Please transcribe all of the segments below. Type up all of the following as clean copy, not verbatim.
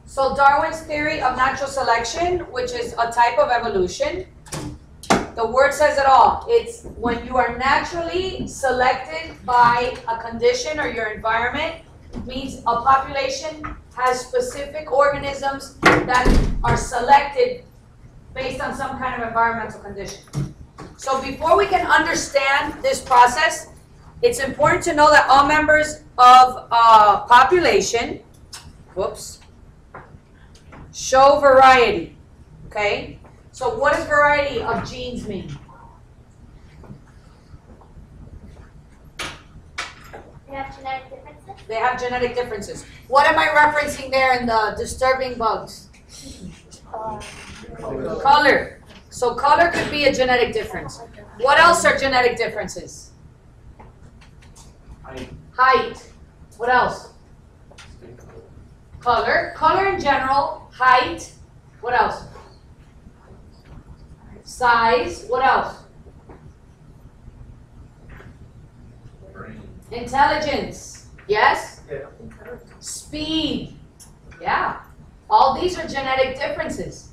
So Darwin's theory of natural selection, which is a type of evolution, the word says it all. It's when you are naturally selected by a condition or your environment, means a population has specific organisms that are selected based on some kind of environmental condition. So before we can understand this process, it's important to know that all members of a population, show variety, okay? So what does variety of genes mean? They have genetic differences? They have genetic differences. What am I referencing there in the disturbing bugs? Color. So color could be a genetic difference. What else are genetic differences? Height. What else? Color. Color in general. Height. What else? Size. What else? Intelligence. Yes? Yeah. Speed. Yeah. All these are genetic differences.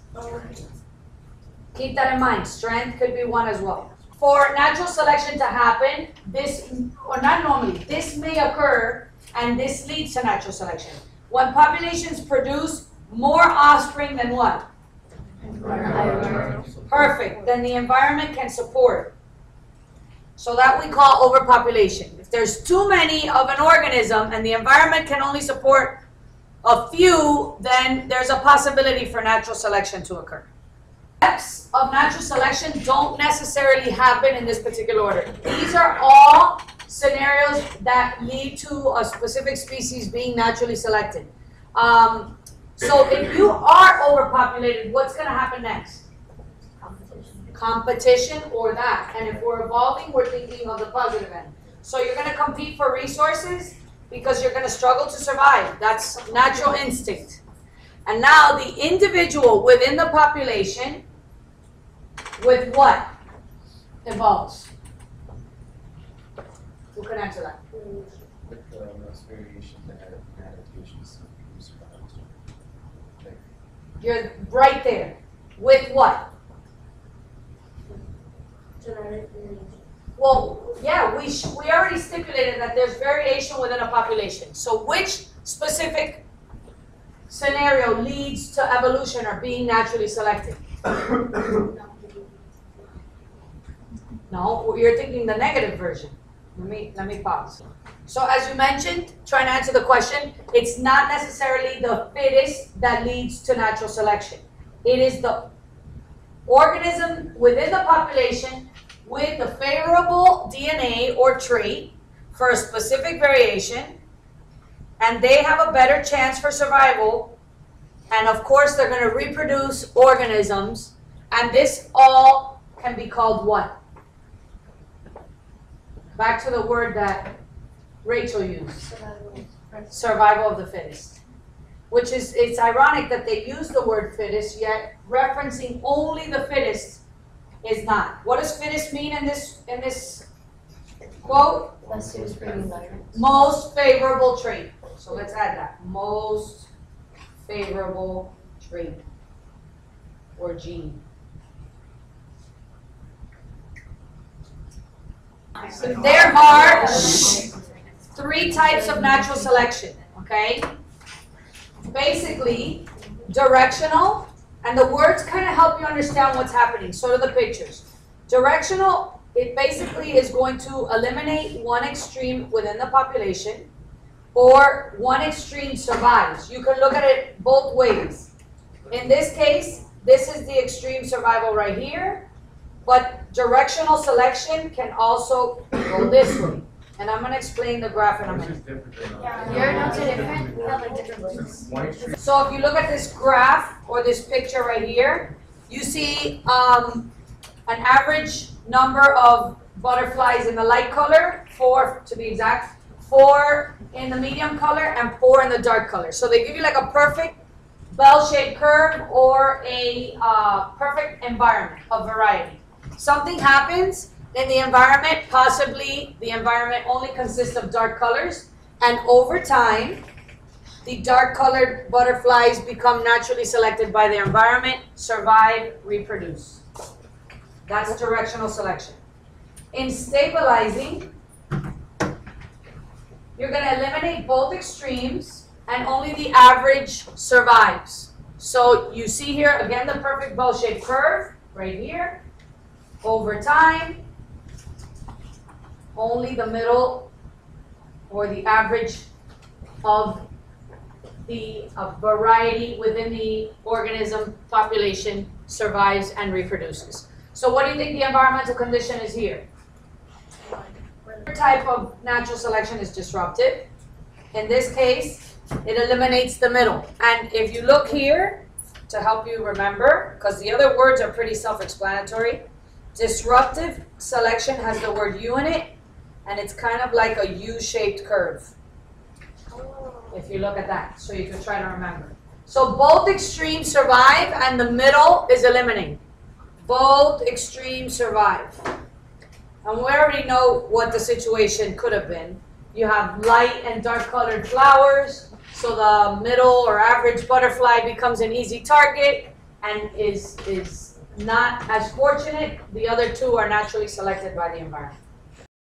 Keep that in mind. Strength could be one as well. For natural selection to happen, this, or not normally, this may occur and this leads to natural selection. When populations produce more offspring than what? Perfect. Then the environment can support. So that we call overpopulation. If there's too many of an organism and the environment can only support a few, then there's a possibility for natural selection to occur. Steps of natural selection don't necessarily happen in this particular order. These are all scenarios that lead to a specific species being naturally selected. So if you are overpopulated, what's going to happen next? Competition or that. And if we're evolving, we're thinking of the positive end. So you're going to compete for resources because you're going to struggle to survive. That's natural instinct. And now the individual within the population with what evolves? Who can answer that? With the most variation that adaptations survival. You're right there. With what? Genetic variation. Well, yeah, we already stipulated that there's variation within a population. So which specific scenario leads to evolution or being naturally selected? No, you're thinking the negative version. Let me pause. So as you mentioned, trying to answer the question, it's not necessarily the fittest that leads to natural selection. It is the organism within the population with the favorable DNA or trait for a specific variation, and they have a better chance for survival, and of course they're going to reproduce organisms, and this all can be called what? Back to the word that Rachel used. Survival of the fittest. Which is, it's ironic that they use the word fittest, yet referencing only the fittest is not. What does fittest mean in this quote? Most favorable trait. So let's add that. Most favorable trait or gene. So there are three types of natural selection, okay? Basically, directional, and the words kind of help you understand what's happening. So do the pictures. Directional, it basically is going to eliminate one extreme within the population, or one extreme survives. You can look at it both ways. In this case, this is the extreme survival right here, but directional selection can also go this way. And I'm going to explain the graph in a minute. Your notes are different. We have like different books. So if you look at this graph or this picture right here, you see an average number of butterflies in the light color, 4 to be exact, 4 in the medium color, and 4 in the dark color. So they give you like a perfect bell-shaped curve or a perfect environment of variety. Something happens in the environment, possibly the environment only consists of dark colors, and over time, The dark colored butterflies become naturally selected by the environment, survive, reproduce. That's directional selection. In stabilizing, you're going to eliminate both extremes and only the average survives. So you see here, again, the perfect bell-shaped curve right here. Over time, only the middle or the average of the variety within the organism population survives and reproduces. So what do you think the environmental condition is here? What type of natural selection is disruptive? In this case, it eliminates the middle. And if you look here, to help you remember, because the other words are pretty self-explanatory, disruptive selection has the word U in it, and it's kind of like a U-shaped curve. If you look at that, so you can try to remember. So both extremes survive and the middle is eliminated. Both extremes survive. And we already know what the situation could have been. You have light and dark colored flowers, so the middle or average butterfly becomes an easy target and is not as fortunate. The other two are naturally selected by the environment.